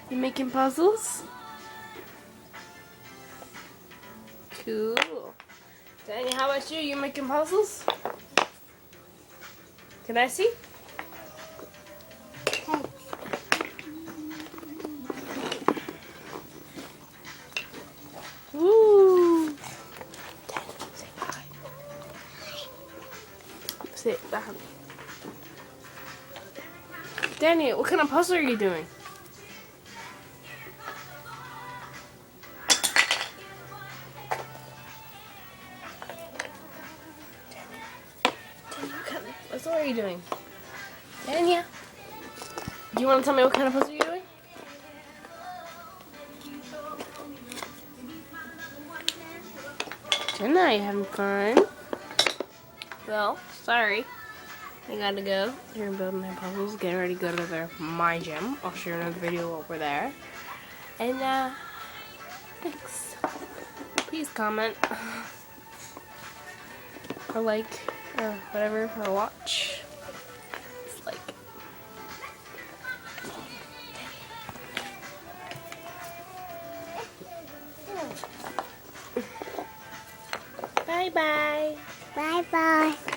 You making puzzles? Cool. Danny, how about you? You making puzzles? Can I see? Woo! Danny, say hi. Sit down. Danny, what kind of puzzle are you doing? What puzzle are you doing? Dania, do you want to tell me what kind of puzzle you're doing? Jenna, you having fun? Well, sorry. I gotta go. They're building their puzzles, getting ready to go to my gym. I'll share another video while we're there. And, thanks. Please comment. Or like, or whatever, or watch. It's like... Bye-bye. Bye bye.